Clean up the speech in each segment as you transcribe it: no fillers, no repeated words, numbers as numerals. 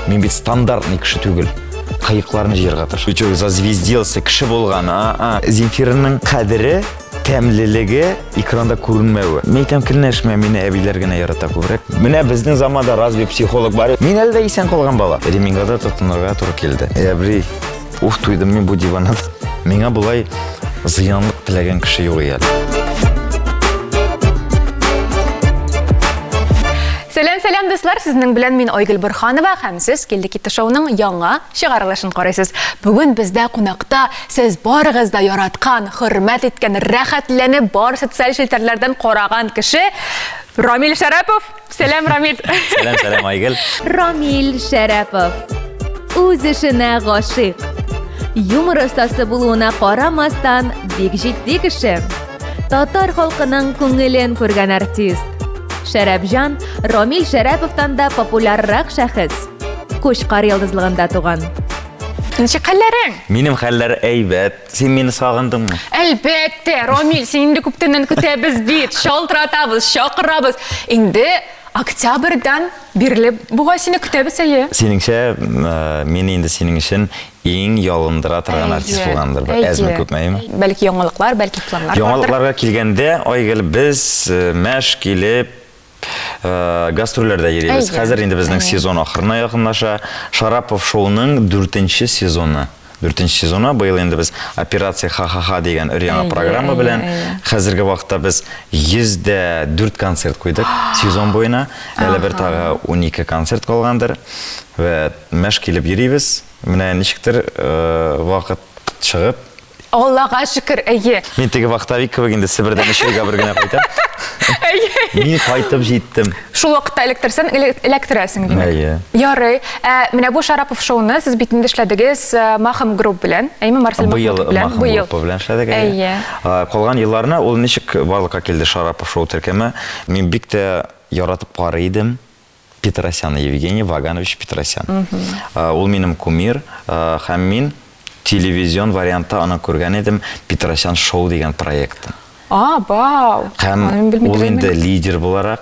Мен бит стандартный кіші түгел. Қайықларны жерге атыр. Үчеу зазвездился кіші болған. Земфираның қадірі, тәмлілігі экранда көрінмеуі. Мейтем кілнешме, мені әбейлер гіне ярата көбірек. Міне біздің заманда разве психолог бар. Мен әлі де исен қолған бала. Ремингада тұтынырға тұры келді. Әбрей, туйдым мен бұл диванат. Меңа бұлай зиянлық тілеген кіші yok еді. Сәлем достар, сезнең белән мин Айгөл Борханова һәм сез Келді Кетті шоуның яңа чыгарылышын карыйсыз. Бүген бездә кунакта сез барыгыз да яраткан, хөрмәт иткән, рәхәтләнеп бар социаль челтәрләрдән караган кеше Рамил Шәрәпов. Сәлем, Рамил. Сәлем, Айгөл. Рамил Шәрәпов. Үз эшенә гашыйк. Юмор остасы булуына карамастан бик җитди кеше. Татар халкының күңелен күргән артист. Шәрәпҗан Рамил Шәрәповтан да популяррак шәхес. Кушкар йылдызлыгында туган. Ничек хәлләрең? Минем хәлләр әйбәт. Син мине сагындыңмы? Әлбәттә, Рамил, син инде күптәннән көтәбез бит. Шалтыратабыз, чакырабыз. Инде октябрьдан бирле буга сине көтәбез әйе. Синеңчә, мен инде синең өчен иң ялындыра торган артист булгандыр. Әзме күпмәйме? Бәлки яңалыклар, бәлки планнар. Яңалыкларга килгәндә, Айгөл, без мәш килеп гастрольләрдә йөрибез. Хәзер инде безнең сезон ахырына якынлаша. Шарапов шоуның 4нче сезоны. 4нче сезоны быел инде без операция ха-ха-ха дигән яңа программа белән хәзерге вакытта без 104 концерт куйдык сезон буена. Әле бер тагы 12 концерт калгандыр. Ва мәш килеп йөрибез. Менә ничектер вакыт чыгып Аллага шөкер, әйе. Мин теге вахтовик кебек инде Себердән эшкә бер генә кайтам. Мин кайтып җиттем. Шул вакытта электрсен, электрәсең димәк. Әйе. Ярый. Менә бу Шарапов шоуны сез бит инде эшләдегез Махам групп белән. Әйме Марсель Махмутов белән. Быел Махам белән эшләдек. Әйе. Калган елларны ул ничек барлыкка килде Шарапов шоу теркеме? Мин бик тә яратып карый идем. Петросян, Евгений Ваганович Петросян. Ул минем кумир һәм мин телевизион вариантта аны күргән идем Петросян шоу дигән проектты. Бау. Һәм ул инде лидер буларак,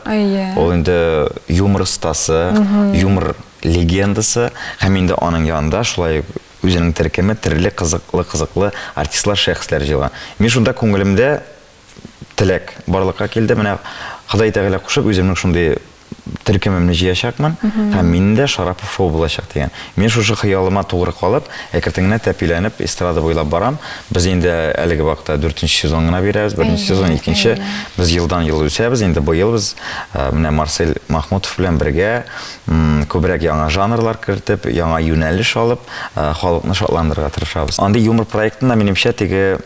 ул инде юмор остасы, юмор легендасы, һәм инде аның янында шулай үзенең теркеме төрле кызыклы артистлар, шәхесләр җыйган. Мин шунда күңелемдә теләк барлыкка килде. Менә Ходай Тәгалә кушып үземнең шундый теркемемне җыячакмын һәм миндә Шарапов шоу булачак дигән. Мин шушы хыялыма тугры калып, әкертеңнән тәпиләнеп, эстрада буйлап барам. Без инде әлеге вакытта 4нче сезон гына бирәбез, 1нче сезон, 2нче. Без елдан-ел үсәбез. Инде быел без менә Марсель Махмутов белән бергә күбрәк яңа жанрлар кертеп, яңа юнәлеш алып, халыкны шатландырырга тырышабыз. Андый юмор проектында минемчә теге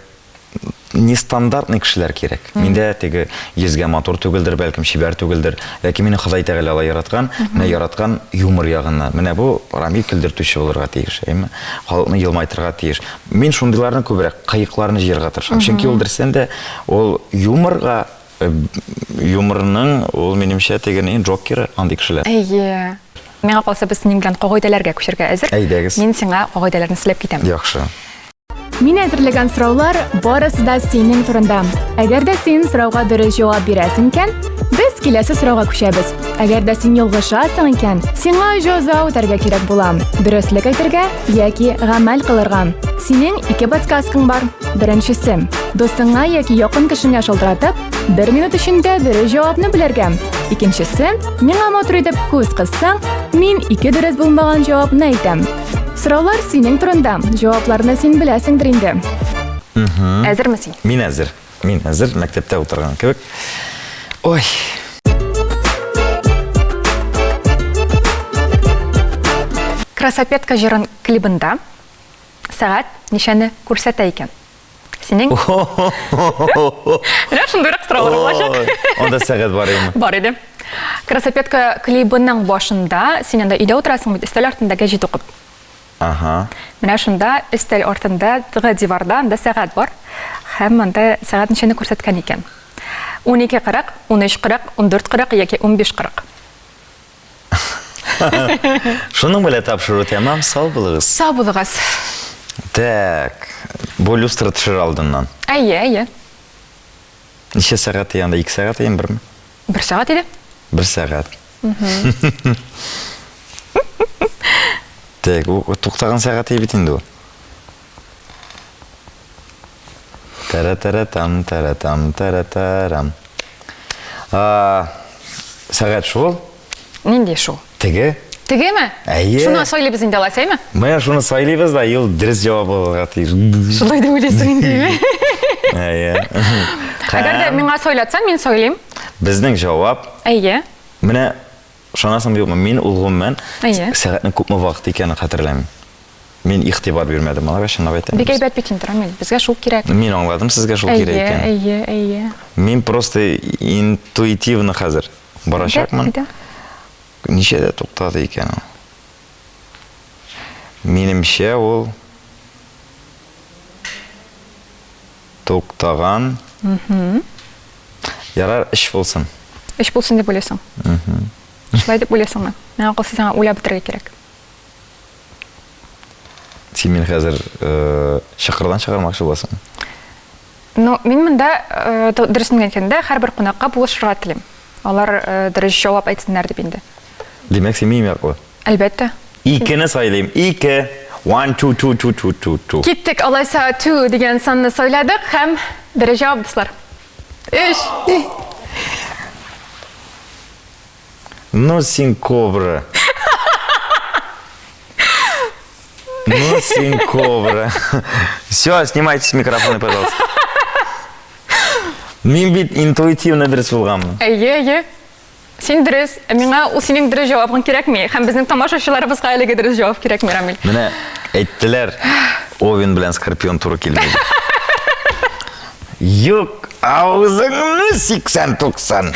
нестандартный кешеләр кирәк. Миндә теге йөзгә мотор түгелдер, бәлкем чибәр түгелдер. Ләкин мине Ходай Тәгалә яраткан, менә яраткан юмор ягыннан. Менә бу Рамил көлдертүче булырга тиеш, әйме? Халыкны елмайтырга тиеш. Мин шундыйларны күбрәк кайыкларны җыярга тырышам. Чөнки ул дөрестән дә ул юморга юморның ул минемчә тегенең джокеры андый кешеләр. Әйе. Миңа калса без синең белән кагыйдәләргә күчәргә әзер. Әйдәгез. Мин сиңа кагыйдәләрне сөйләп китәм. Яхшы. Мин әзерләгән сораулар барысы да синең турында. Әгәр дә син сорауга дөрес җавап бирәсең икән, без киләсе сорауга күчәбез. Әгәр дә син ялгышасың икән, сиңа җәза үтәргә кирәк була. Дөреслеккә әйтергә яки гамәл кылырга. Синең 2 подсказкаң бар. Беренчесе, достыңа яки якын кешеңә шалтыратып, 1 минут эчендә дөрес җавапны белергә. Икенчесе, миңа матур итеп күз кыссаң, мин 2 дөрес булмаган җавапны әйтәм. Сораулар синең турында. Җавапларны син беләсеңдер инде. Әзерме син? Мин әзер. Мин әзер, мәктәптә утырган кебек. Ой. Красопетка җырын клибында сәгать ничәне күрсәтә икән? Синең? Менә шундый сораулар булачак. Анда сәгать бар име? Бар иде. Красопетка клибының башында син анда өйдә утырасың бит, өстәл артында гәҗит укып. Менә шунда өстәл артында тыгы диварда анда сәгать бар. Һәм анда сәгать ничәне күрсәткән икән? 12:40, 13:40, 14:40 яки 15:40. Шуның белән тапшыру тәмам, сау булыгыз. Сау булыгыз. Так, бу люстра төшер алдыннан. Әйе. Ничә сәгать янда? 2 сәгать ян берме? 1 сәгать иде. 1 сәгать. Так, тоқтаған сағат ебет енді ол. Таратаратам, таратам, таратарам. Сағат шол? Ненде шол? Теге? Теге ме? Әйе. Шуны сөйлейбіз енді аласай ма? Мая шуны сөйлейбіз да, ел дұрыс жауап алға тиір. Шулай да ойлайсың енді ме? Әйе. Әгер де менға сөйлетсең, мен сөйлейм. Біздің жауап. Әйе. Міне, шанасың бейбі, мен ұлғыммен сағатның көп мұ вақыт екені қатырлаймын. Мен иқтибар бермедім, алға шынап айтамын. Бек әйбәт бетін тұрамын, бізге шул керек. Мен аңладым, сізге шул керек екен. Әйе. Мен просто интуитивно қазір барашақмын. Нешеде тоқтады екен. Менімше ол тоқтаған. Ярар іш болсын. Іш болсын деп ойлайсың. Шылай деп ойлайсың ма? Мен ақылсы саңа ойлап бітірге керек. Сен мен қазір шықырдан шығармақшы боласың. Мен мұнда дұрысын кәнкенде әр бір қонаққа бұл шырға тілем. Олар дұрыс жауап айтсындар деп енді. Демек сен мейім яқылы? Әлбәтті. Икіні сөйлейм. Икі. 1, 2, 2, 2, 2, 2, 2. Кеттік, олайса 2 деген санны сөйледік, һәм дұрыс жауап дұслар. 3. Ну, сен кобра. Ну, сен кобра. Все, снимайте с микрофона, пожалуйста. Мен бит интуитивно дұрыс болғанмын. Әйе. Сен дұрыс, меңа ол сенің дұрыс жауабың керек ме? Һәм біздің тамашашыларымызға әлеге дұрыс жауап керек ме, Рамил? Міне, әйттілер, Овен білән Скорпион туры келмейді. Yok, ağzını 80-90.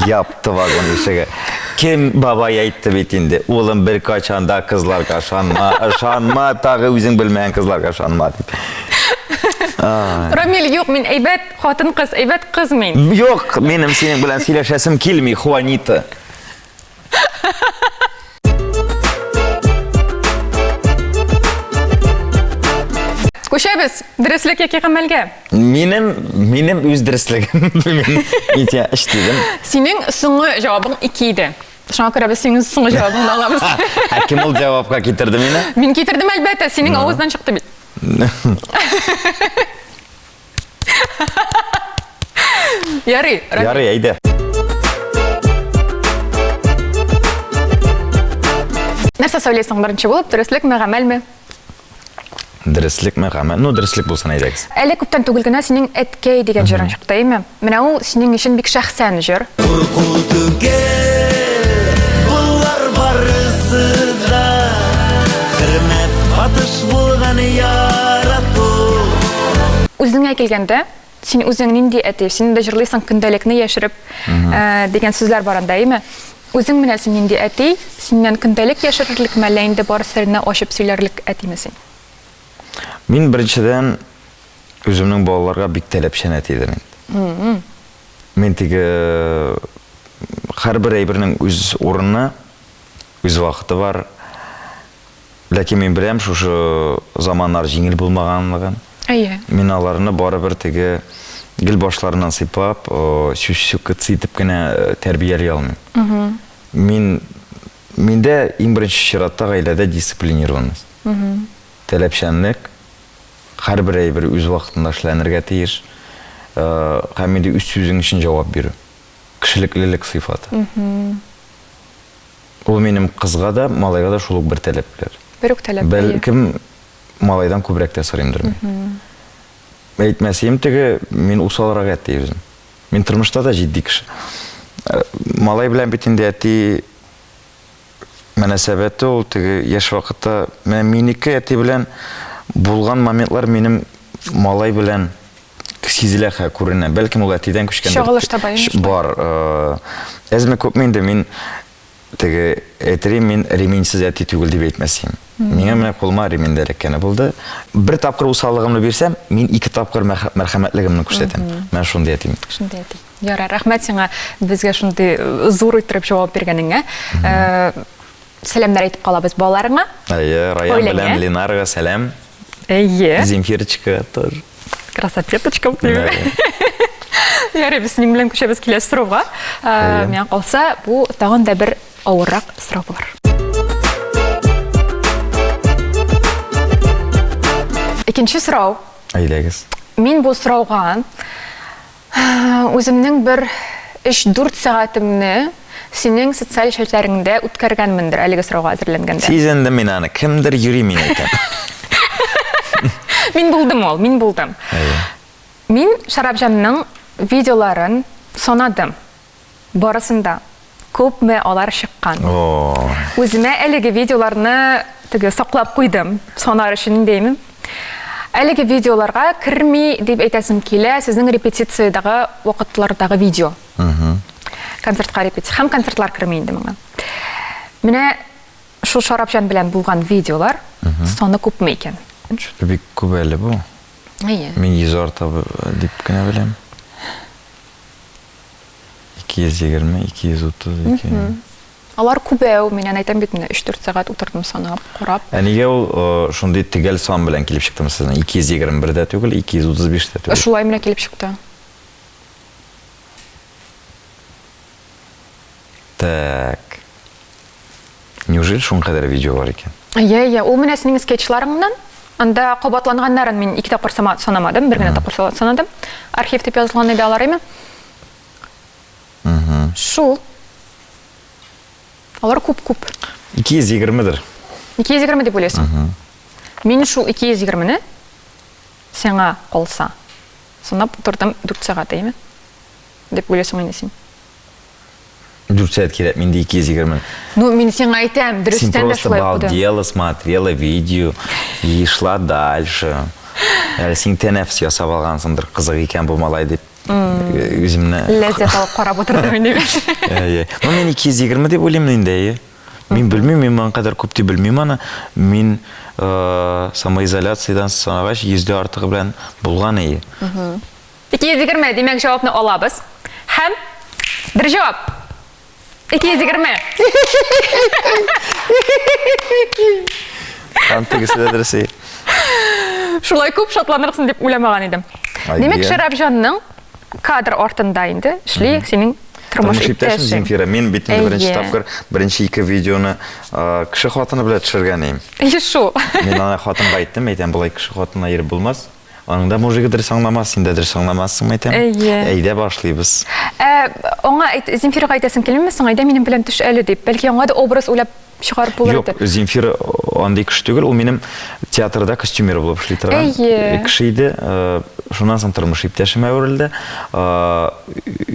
Yaptı vagon işe. Kim babaya aytты betinde? Oğlum bir kaçanda kızlarga şanma, tağı өзің bilmeyen kızlarga şanma deyip. Рамил, yok, мен әйбәт қатын қыз, әйбәт қыз мен. Yok, benim senin bilen сөйләшәсем келмей, Хуанита. Көшәбіз, дұрыслық еке қамәлге? Менің өз дұрыслығым. Мен іштедім. Сенің сұңы жауабың 2 еді. Шаңа көре біз сенің сұңы жауабыңды аламыз. Әкім ол жауапқа кетірді мені? Мен кетірдім әлбәтті, сенің ауыздан шықты бет. Ярый, әйді. Нәрсе сөйлесің бірінші болып, дұрыслық ме, ғамәл ме? Дұрыслық ме, ғамәл? Дұрыслық болсын айдағыз. Әлі көптен түгілгіна сенің әткей деген жүрін шықты, еме? Міне ол сенің үшін бек шақсан жүр. Құрқұтыге бұлар барысы да Хірмет батыш болған ярату. Өзіңе келгенде, сен өзің нендей әтеп, сен де жырлайсың күнделікні ешіріп деген сөздер барында, еме? Өзің міне сен нендей әтей, сенен күнделік ешірірлік мәлейінде бар сәріне ашып сөйлерлік әтемесің? Мен біріншіден өзімнің балаларға бек тәләпшен әтейді мен. Мен тегі бір әйбірінің өз орнына, өз вақыты бар. Ләкен мен білем, шушы заманлар жеңіл болмағанлығын. Мен аларыны бары бір тегі гіл башларынан сыйпап, сөз-сөккі цитіп кәне тәрбиялей алмын. Менде ең бірінші ширатта ғайлада дисциплинированность. Тәләпшәнлік, бір әйбір өз вақытында шыләнірге тейір, қаменде өз сөзің үшін жауап беру. Кішіліклілік сыйфаты. Ол менің қызға да, малайға да шулық бір тәләпілер. Бірік тәләп. Бәлкім малайдан көбірек тәсірімдір мен. Әйтмәсем тегі, мен усалырақ әттей өзім. Мен тұрмышта да жидді кіші. Малай білән бетінде әттей мәнәсәбәті ол тегі еш вақытта менікі әттей білән болған моментлар менің малай білән сезіләқі көрінен. Бәлкім ол әттейден күшкен бар. Әзіме көп менде мен тегі әтірей мен ременсіз әттей түгіл деп әйтмәсем. Мене міне қолыма ременді әреккені болды. Бір тапқыр усалығымны берсем, мен 2 тапқыр мәрхәмәтлігімні күштетем. Мен шунды әтейм. Шунды әтейм. Яра, рахмет сеңа бізге шунды зор өттіріп жауап бергеніңе. Сәлемдер айтып қалабыз балаларыңа. Раян білән Ленарға сәлем. Земфирочка тоже. Красотеточка. Яра, біз сенің білән көшебіз келесі сұрауға. Мен қалса, бұл тағын да бір ауырақ сұрау болар. Икенче сорау. Әйдәгез. Мин бу сорауга үземнең бер 3-4 сәгатемне синең социаль шәлтләреңдә үткәргәнмендер әлеге сорауга әзерләнгәндә. Сизенде мин аны кемдер йөри мин әйтәм. Мин булдым. Мин Шарапҗанның видеоларын санадым. Барысында күпме алар чыккан. Үземә әлеге видеоларны теге саклап куйдым. Санар өчен димим. Әлеге видеоларга кирми дип әйтәсем килә, сезнең репетициядәге вакытлардагы видео. Концертка репетиция. Һәм концертлар кирми инде моңа. Менә шу Шарапҗан белән булган видеолар саны күпме икән? Бик күп әле бу. Мин 100 дип кенә беләм. 220, 232. Алар күбәү, мен әйтәм бит менә 3-4 сәгать утырдым санап, карап. Нигә ул шундый төгәл сан белән килеп чыктымы сезнең? 221 дә түгел, 235 дә түгел. Шулай менә килеп чыкты. Так. Неужели шуның кадәр видео бар икән? Ул менә синең скетчларыңнан, анда кабатланганнарын мин 2 тапкыр санамадым, бер генә тапкыр санадым. Архив дип язылган иде алар име? Шул. Алар күп. 220-дер. 220 дип уйлыйсың? Мин шул 220-не сиңа калса, санап утырдым 4 сәгать име? Дип уйлыйсың инде син. 4 сәгать кирәк, миндә 220. Ну, мин сиңа әйтәм, дөрестән дә шулай булды. Син просто смотрела видео и шла дальше. Әле син тәнәфес ясап алгансыңдыр, кызык икән бу малай дип. Үземне ләззәт алып карап утырдым инде. Ну, мен 220 дип уйлыйм инде. Мин белмим, мин моның кадәр күп дип белмим аны. Мин самоизоляциядан санагач 100 артыгы белән булган ие. 220 димәк җавапны алабыз. Һәм бер җавап. 220. Антыгысы да дөрес. Шулай күп шатланырсың дип уйламаган идем. Демәк, Шарапҗанның кадр артында инде эшли синең тормыш иптәшең Земфира. Мин бит беренче тапкыр беренче 2 видеоны кеше хатыны белән төшергән идем. Шу. Мин аны хатынга әйттем, булай кеше хатына йөреп булмас. Аның да мужигы дөрес аңламас, син дә дөрес аңламассың, әйтәм. Әйдә башлыйбыз. Аңа Земфирага әйтәсең килмәме, соң әйдә минем белән төш әле дип. Бәлки аңа да образ уйлап чыгарып булыр иде. Юк, Земфира андый кеше түгел, ул минем театрда костюмер булып эшли торган кеше иде. Шуннан соң тормыш иптәшемә әверелде.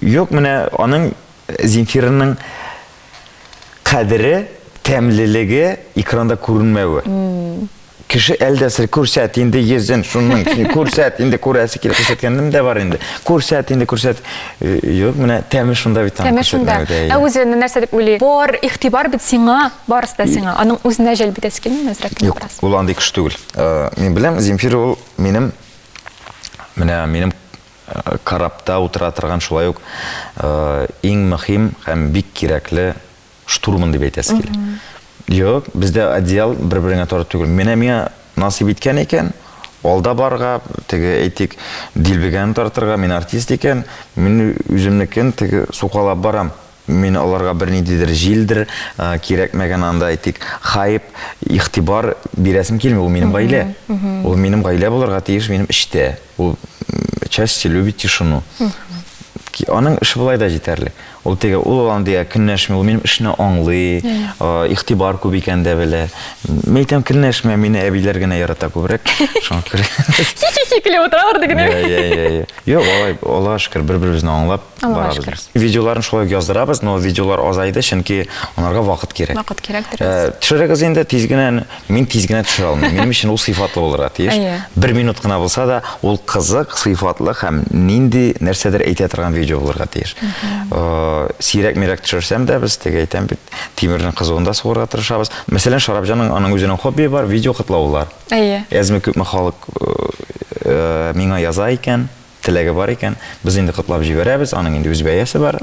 Юк, менә аның Земфираның кадере, тәмлелеге экранда күренмәве. Кеше әлдәсер күрсәт инде йөзен, шуның күрсәт инде күрәсе килеп күрсәткәндем дә бар инде. Күрсәт инде күрсәт. Юк, менә тәме шунда бит. Тәме шунда. Үзе нәрсә дип уйлый? Бар игътибар бит сиңа, барысы да сиңа. Аның үзенә җәлеп итәсе килми мәзрәтне барасы. Юк, ул андый кеше түгел. Мин беләм, Земфира ул минем карапта утыра торган шулай ук иң мөһим һәм бик кирәкле штурман дип әйтәсе килә. Юк, бездә одеял бер-беренә туры түгел. Миңа насип иткән икән, алда барга, теге әйтик, дилбегән тартырга, мин артист икән, мин үземнекен теге сукалап барам. Мин аларга бер ниндидер җилдер, кирәкмәгән анда әйтик, хайп, игътибар бирәсем килми, ул минем гаилә. Ул минем гаилә булырга тиеш, минем эштә. Ул часть любит тишину. Аның эше булай да җитәрлек. Ул теге ул андый көнләшмә, ул минем эшне аңлый, игътибар күп икән дә белә. Мәйтәм көнләшмә, мине әбиләр генә ярата күбрәк. Шуңа күрә. Килеп утыралар дигән. Юк, Аллаһка шөкер, бер-беребезне аңлап барабыз. Видеоларын шулай яздырабыз, но видеолар азайды, чөнки аларга вакыт кирәк. Вакыт кирәк. Төшерәгез инде тиз генә, мин тиз генә төшерә алмыйм. Минем өчен ул сыйфатлы булырга тиеш. 1 минут кына булса да, ул кызык, сыйфатлы һәм нинди нәрсәдер әйтә торган видео булырга тиеш. Сирәк-мирәк төшерсәм дә, без теге әйтәм бит, тимернең кызуында сугырга тырышабыз. Мәсәлән, Шарапҗанның аның үзенең хобби бар, видео кытлаулар. Әзме күпме халык миңа яза икән, теләге бар икән, без инде кытлап җибәрәбез, аның инде үз бәясе бар.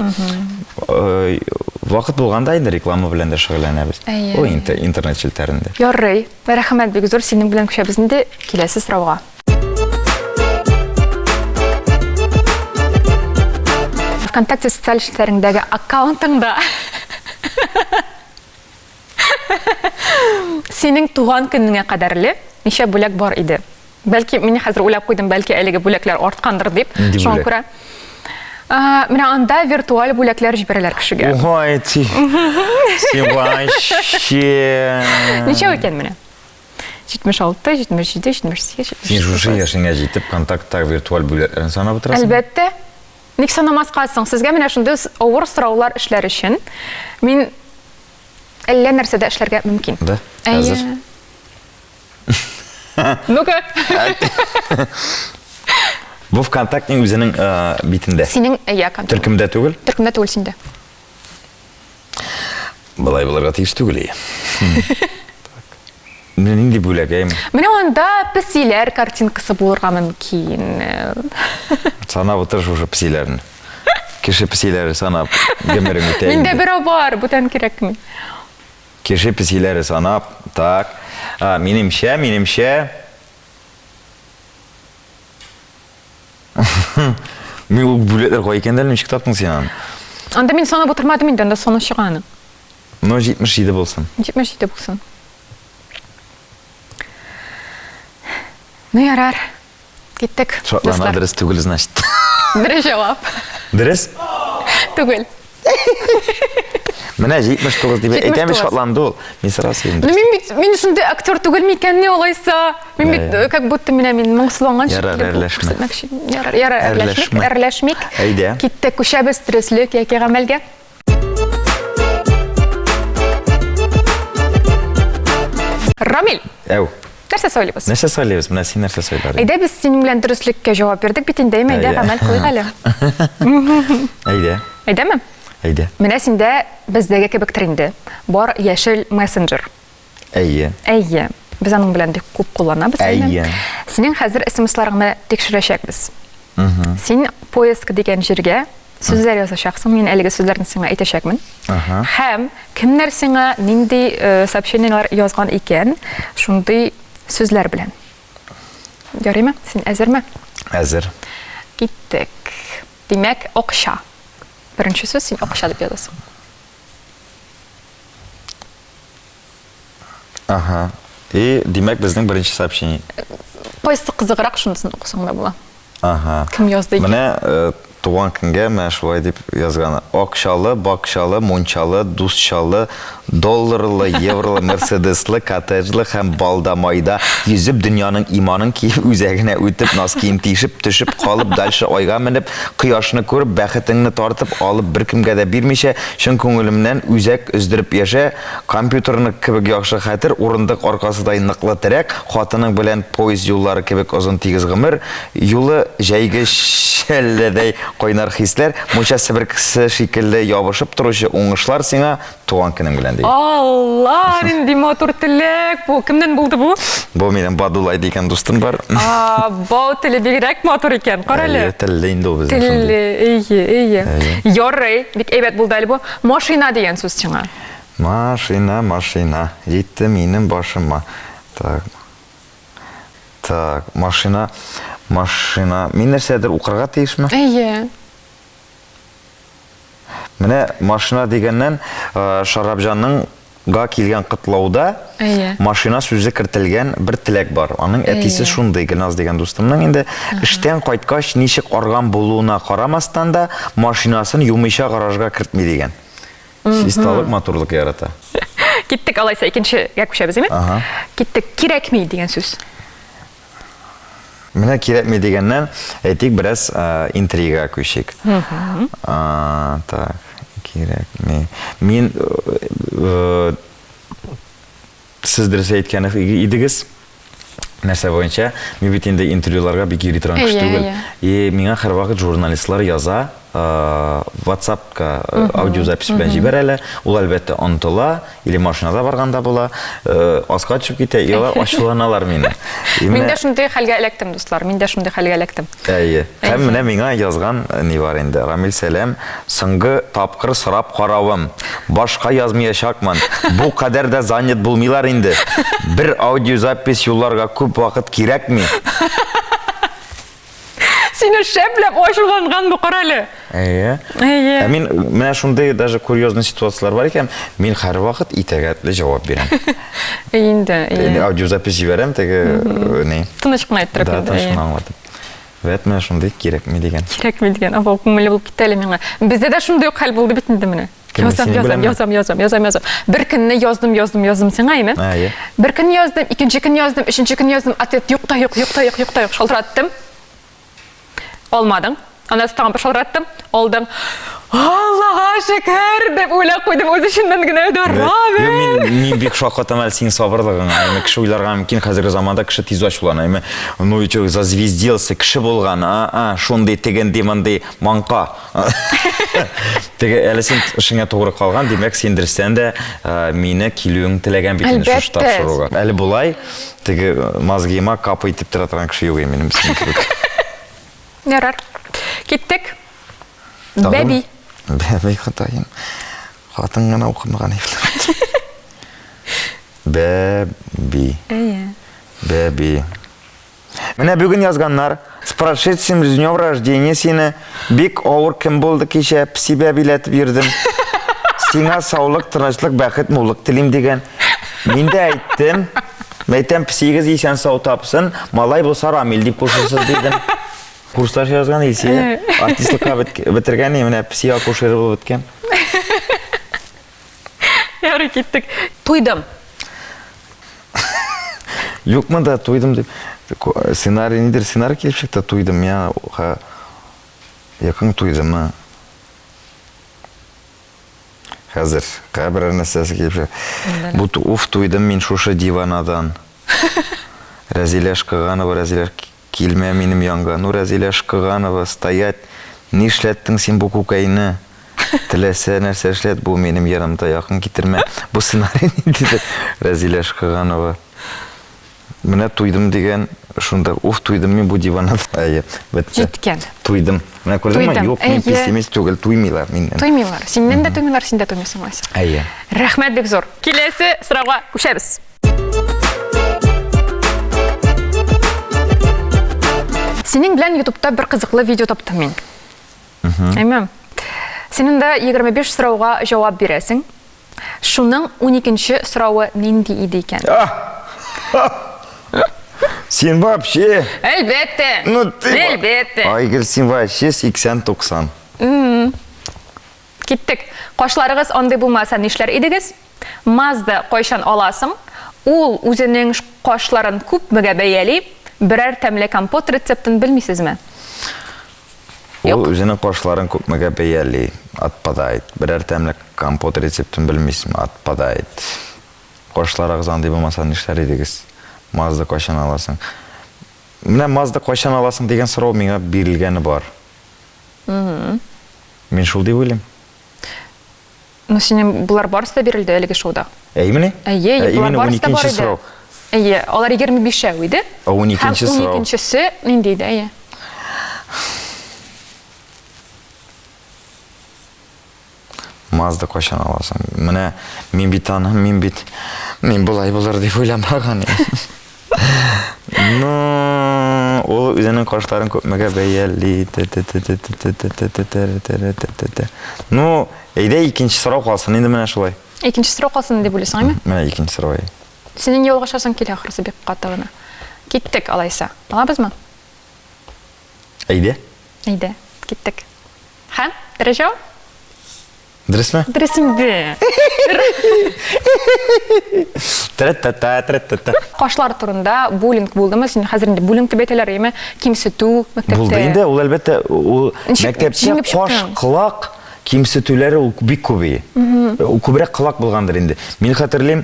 Вакыт булганда инде реклама белән дә шөгыльләнәбез. Ул интернет челтәрендә. Ярый, рәхмәт бик зур, синең белән күчәбез инде киләсе сорауга. ВКонтакте социаль челтәрендәге аккаунтыңда синең туган көнеңә кадәрле ничә бүләк бар иде? Бәлки мен хәзер уйлап куйдым, бәлки әлеге бүләкләр арткандыр дип. Шуңа күрә. Менә анда виртуаль бүләкләр җибәрәләр кешегә. Ой, ти. Син вообще. Ничә икән менә? 76, 77, 78. Син шушы яшеңә җитеп контакттагы виртуаль бүләкләрен санап утырасың? Әлбәттә. Ник санамаскасың? Сезгә менә шундый авыр сораулар эшләр өчен мин әллә нәрсәдә эшләргә мөмкин. Да. Хәзер. Ну-ка. Бу ВКонтактның үзенең битендә. Синең контакт. Төркемдә түгел? Төркемдә түгел синдә. Былай булырга тиеш түгел. Нинди бүләгәйме? Менә анда песиләр картинкасы булырга мөмкин. Санап утыр шушы песиләрне. Кеше песиләре санап гомерең үтә. Миндә берәү бар, бүтән кирәкми. Кеше песиләре санап, так. Минемчә. Мин ул бүләкләр кай икән дә ничек таптың син аны? Анда мин санап утырмадым инде, анда саны чыганы. Ну 77 булсын. 77 булсын. Ну ярар. Киттек. Шатлана дөрес түгел, значит. Дөрес җавап. Дөрес? Түгел. Менә 79 дип әйтәм, шатланды ул. Мин сорасам инде. Мин шундый актер түгел микәнни алайса? Мин бит как будто менә мин моңсуланган шикелле. Ярар, әрләшмик. Әйдә. Киттек, күчәбез стресслек яки гамәлгә. Рамил. Әу. Нәрсә сөйлибез? Нәрсә сөйлибез? Менә син нәрсә сөйләр? Әйдә без синең белән дөреслеккә җавап бирдек бит инде, әйдә гамәл кылыйк әле. Әйдә. Әйдәме? Әйдә. Менә синдә бездәге кебектер инде. Бар яшел мессенджер. Әйе. Әйе. Без аның белән бик күп кулланабыз. Әйе. Синең хәзер SMS-ларыңны тикшерәчәкбез. Син поиск дигән җиргә сүзләр язачаксың. Мин әлеге сүзләрне сиңа әйтәчәкмен. Һәм кемнәр сиңа нинди сообщениялар язган икән, шундый сүзләр белән. Ярыймы? Син әзерме? Әзер. Киттек. Димәк, акча. Беренче сүз син акча дип язасың. Ага. И димәк безнең беренче сообщение. Поиск кызыграк, шунысын укысаң да була. Ага. Кем язды икән? Менә туган көнгә менә шулай дип язган. Акчалы, бакчалы, мунчалы, дустчалы, долларлы, евролы, мерседеслы, коттеджлы һәм балдамайда йөзеп дөньяның иманын киеп үзәгенә үтеп, наз кием тишеп, төшеп калып, дальше айга менеп, кояшны күреп, бәхетеңне тартып алып, беркемгә дә бирмичә, чын күңелемнән үзәк өздереп яшә, компьютерны кебек яхшы хәтер, урындык аркасыдай ныклы терәк, хатының белән поезд юллары кебек озын тигез гомер, юлы җәйге шәлләдәй кайнар хисләр, мунча себеркесе шикелле ябышып торучы уңышлар сиңа туган көнең белән. Allah, нинди матур теләк бу. Кемнән булды бу? Бу минем Бадулай дигән дустым бар. Бау теле бигрәк матур икән. Кара әле. Телле инде ул безнең. Телле, ие. Ярый, бик әйбәт булды әле бу. Машина дигән сүз сиңа. Машина. Җитте минем башыма. Так, машина. Мин нәрсәдер укырга тиешме? Әйе. Менә машина дигәннән Шарапҗанның га килгән кытлауда машина сүзе кертелгән бер теләк бар. Аның әтисе шундый, Гөлназ дигән дустымның инде эштән кайткач ничек арган булуына карамастан да машинасын юмыйча гаражга кертми дигән. Чисталык, матурлык ярата. Киттек алайса икенчегә күчәбез, әйме? Киттек кирәкми дигән сүз. Менә кирәкми дигәннән әйтик бераз интрига күчик. Так, кирәкми. Мин сез дөрес әйткән идегез. Нәрсә буенча, мин бит инде интервьюларга бик йөри торган кеше түгел. И миңа һәрвакыт журналистлар яза, WhatsApp-ка аудиозапись белән җибәрәләр. Ул әлбәттә онытыла, или машинада барганда була, аска төшеп китә, ялар ачуланалар мине. Мин дә шундый хәлгә эләктем, дуслар. Мин дә шундый хәлгә эләктем. Әйе. Һәм менә миңа язган ни бар инде. Рамил Сәлам, соңгы тапкыр сорап каравым. Башка язмаячакмын. Бу кадәр дә занят булмыйлар инде. Бер аудиозапись юлларга күп вакыт кирәкми. Син Сине шәпләп ашуланган бу каралы. Мен менә шундай даже курьезный ситуациялар бар икән, мин һәрвакыт итәгатьле җавап бирәм. Инде. Аудиозапись җибәрәм, теге не. Тыныч кына әйттереп. Да, тыныч кына аңлатып. Вәт менә шундай кирәкме дигән. Кирәкме дигән. Ава күңеле булып китә әле миңа. Бездә дә шундай ук хәл булды бит инде менә. Язам. Бер көнне яздым сиңа, әйме? Бер көн яздым, икенче көн яздым, өченче көн яздым, ответ юк, шалтыраттым. Алмадың. Анда тагын бер шалтыраттым, алдың. Аллага шөкер дип уйлап куйдым, үз эшемнән генә дәррабе. Мин бик шаккатам әле синең сабырлыгың. Әйме кеше уйларга мөмкин, хәзерге заманда кеше тиз ачулана, әйме. Ну ичә зазвездился, кеше булган, шундый тегән демонды манка. Теге әле син эшеңә тугры калган, димәк син дөрестән дә мине килүең теләгән бит инде шу тапшыруга. Әле булай, теге мозгыма капы итеп тора торган кеше юк минем син кебек. Ярар. Киттек. Бәби. Бәби хатаем. Хатын гына укымаган ифтар. Бәби. Бәби. Менә бүген язганнар. С прошедшим днем рождения сине бик авыр кем булды кичә, пси бәбиләтеп йөрдем. Сиңа саулык, тынычлык, бәхет, муллык телим дигән. Мин дә әйттем. Мәйтәм псигез исән сау тапсын, малай булса Рамил дип кушырсыз дидем. Курслар язган Илсия, артистлыкка бетергән, менә пси акушеры булып беткән. Ярый, киттек. Туйдым. Юкмы да туйдым дип. Сценарий нидер, сценарий килеп чыкты, туйдым я. Якын туйдым. Хәзер кабер нәрсәсе килеп чыкты. Бу уф туйдым мин шушы диванадан. Разилә Шкыганова, Разилә килмә минем янга. Ну, Разилә Шкыганова, стоять. Нишләттең син бу күкәйне? Теләсә нәрсә эшләт, бу минем янымда якын китермә. Бу сценарий диде Разилә Шкыганова. Менә туйдым дигән, шунда уф туйдым мин бу диваннан. Җиткән. Туйдым. Менә күрдеңме? Юк, мин пессимист түгел, туймыйлар миннән. Туймыйлар. Синнән дә туймыйлар, син дә туймыйсың Ася. Рәхмәт бик зур. Киләсе сорауга күчәбез. Синең белән YouTube'та бер кызыклы видео таптым мин. Әйме? Синең дә 25 сорауга җавап бирәсең. Шуның 12нче сорауы нинди иде икән? Син вообще... Әлбәттә. Әлбәттә. Айгөл, син вообще 80-90. Киттек. Кашларыгыз андый булмаса нишләр идегез? Мазда кайчан аласың? Ул үзенең кашларын күпмегә бәяли? Берәр тәмле компот рецептын белмисезме? Ул үзенең кашларын күпмегә бәяли? Отпадает. Берәр тәмле компот рецептын белмисезме? Отпадает. Кашларыгыз андый булмаса нишләр идегез? Мазда кайчан аласың? Менә мазда кайчан аласың дигән сорау миңа бирелгәне бар. Мин шул дип уйлыйм. Ну, синең булар барысы да бирелде әлеге шоуда. Әймени? Булар барысы да бар иде. Әйе, алар 25 иде. 12нче сорау. 12нчесе нинди иде, әйе. Мазда кайчан аласың? Менә мин бит аным, мин булай булыр дип уйламаган. Ну, ул үзенең кашларын күпмегә бәяли. Ну, әйдә икенче сорау калсын инде менә шулай. Икенче сорау калсын дип уйлыйсың, әйме? Менә икенче сорау. Синең ялга шашың килә ахырсы бик каты гына. Киттек алайса. Алабызмы? Әйдә. Әйдә, киттек. Һәм, дөресме? Дөресме? Дөрес инде. Кашлар турында буллинг булдымы? Син хәзер инде буллинг дип әйтәләр, әйме? Кимсетү мәктәптә. Булды инде, ул әлбәттә, ул мәктәптә каш кылак кимсетүләре ул бик күбәйә. Күбрәк кылак булгандыр инде. Мин хәтерлим,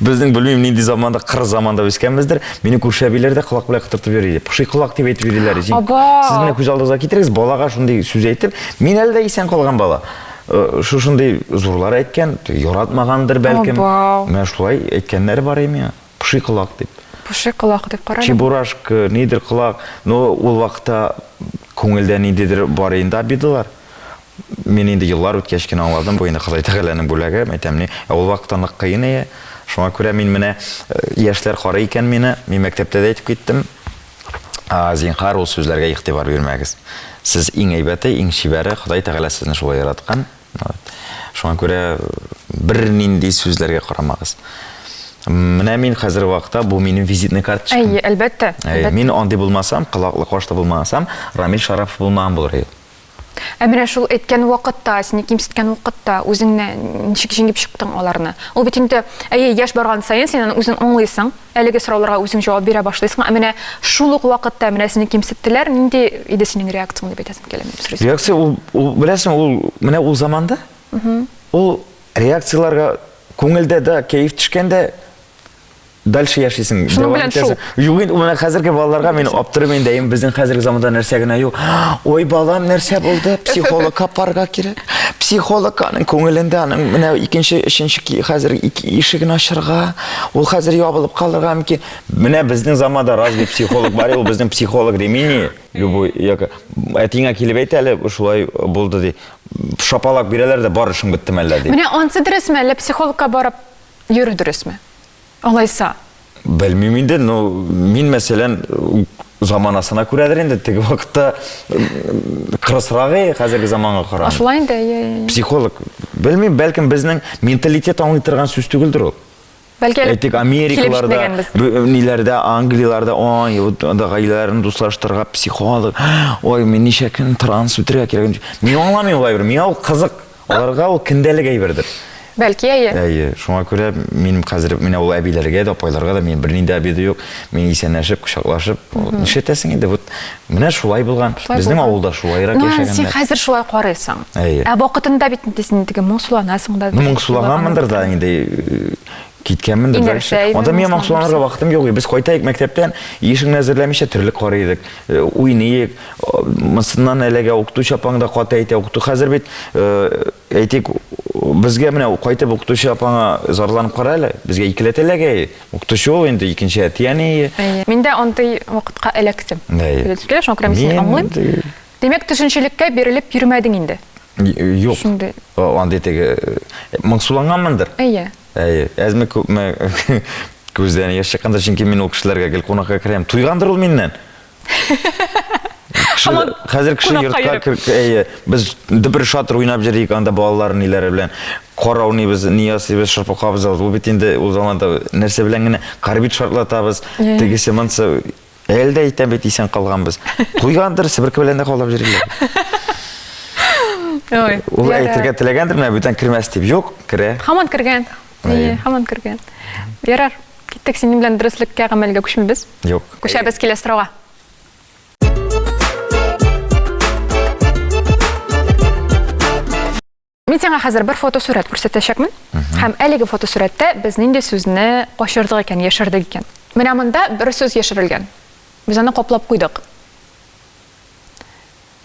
безнең белмим нинди заманда, кыр заманда үскәнбездер. Мине күршәбиләр дә кылак белән кытыртып йөри. Пошый кылак дип әйтеп йөриләр. Сез менә күз алдыгызга китерегез, балага шундый сүз әйтеп, мин әле дә исән калган бала. Шушындай зурлар әйткән, яратмагандыр бәлкем. Менә шулай әйткәннәр бар име? Пошый кылак дип. Пошый кылак дип карадым. Чебурашка, нидер кылак. Но ул вакытта күңелдә ниндидер бар инде бидылар. Мен инде еллар үткәч кенә аңладым, бу инде Ходай Тәгаләнең бүләге, әйтәмни. Ул вакытта нык кыен иде. Шуңа күрә мин менә яшьләр карый икән мине, мин мәктәптә дә әйтеп киттем. Зинхар ул сүзләргә игътибар бирмәгез. Сез иң әйбәте, иң шибәре Ходай Тәгалә сезне шулай яраткан. Шуңа күрә бер нинди сүзләргә карамагыз. Менә мин хәзер вакытта бу минем визитный карточкам. Әйе, әлбәттә. Мин андый булмасам, кылаклы кашта булмасам, Рамил Шарапов булмаган булыр иде. Менә шул әйткән вакытта, сине кимсеткән вакытта үзеңне ничек җиңеп чыктың аларны? Ул бит инде яшь барган саен син үзең аңлыйсың, әлеге сорауларга үзең җавап бирә башлыйсың. Менә шул ук вакытта менә сине кимсеттеләр, нинди иде синең реакцияң дип әйтәсем килә минем. Реакция ул беләсең, ул менә ул заманда ул реакцияларга күңелдә дә кайф төшкәндә дальше яшисең. Шуның белән шул. Югын менә хәзерге балаларга мин аптырып инде, безнең хәзерге заманда нәрсә генә юк. Ой, балам, нәрсә булды? Психологка парга кирәк. Психолог аның күңелендә аның менә икенче, өченче хәзер ишеген ачырга, ул хәзер ябылып калырга мөмкин. Менә безнең заманда разве психолог бар? Ул безнең психолог демини. Любой яка әтиңә килеп әйт әле, шулай булды ди. Шапалак бирәләр дә бар эшең бетте мәллә ди. Менә ансы дөресме, әллә психологка барып йөрү дөресме? Алайса. Белмим инде, но мин мәсәлән заманасына күрәдер инде, теге вакытта кырысрагы хәзерге заманга карап. Шулай инде. Психолог, белмим, бәлкем безнең менталитет аңлый торган сүз түгелдер ул. Бәлки әйтик, Америкаларда, ниләрдә, Англияларда, ой, анда гаиләләрен дуслаштырырга психолог, ой, мин ничә көн транс үтерә кирәк. Мин аңламыйм ул әйбер, миңа ул кызык. Аларга ул көндәлек әйбердер. Бәлки әйе. Шуңа күрә минем хәзер менә ул әбиләргә дә, апайларга да мин бернинди әбиде юк. Мин исәнләшеп, кочаклашып, нишләтәсең инде? Вот менә шулай булган. Безнең авылда шулайрак яшәгәннәр. Син хәзер шулай карыйсың. Вакытында бит син теге моңсуланасың да. Моңсулаганмындыр да инде. Киткәнмендер дальше. Анда мин моңсуланырга вакытым юк. Без кайтайык мәктәптән, ишекне әзерләмичә төрле карыйдык. Уйныйык. Мысыннан әлегә укытучы апаңда кат әйтә, укыту хәзер бит әйтик, безгә менә кайтып укытучы апаңа зарланып кара әле. Безгә икеләтәләгә. Укытучы ул инде икенче әтияне. Мин дә андый вакытка эләктем. Билгеле, шуңа күрә мин аңлыйм. Демәк, төшенчелеккә бирелеп йөрмәдең инде. Юк. Андый теге моңсуланганмындыр. Әйе. Әзме күпме күздән яшь чыкканда, чөнки мин ул кешеләргә гел кунакка керәм. Туйгандыр ул миннән. Хәзер кеше йортка без бер шатыр уйнап җөрик, анда балалар ниләре белән карауныбыз, ниясыбыз, шырпыкабыз. Ул бит инде ул заманда нәрсә белән генә карбид шартлатабыз. Тегесе монсы әлдә әйтәм бит исән калганбыз. Туйгандыр, себерке белән дә калып җөриләр. Ул әйтергә теләгәндер, менә бүтән кермәс дип. Юк, керә. Һаман кергән. Һаман кергән. Ярар, киттек синең белән дөреслеккә гамәлгә күчмибез. Юк. Күчәбез киләсе сорауга. Мин сиңа хәзер бер фотосурәт күрсәтәчәкмен. Һәм әлеге фотосурәттә без нинди сүзне кашырдык икән, яшердек икән. Менә монда бер сүз яшерелгән. Без аны каплап куйдык.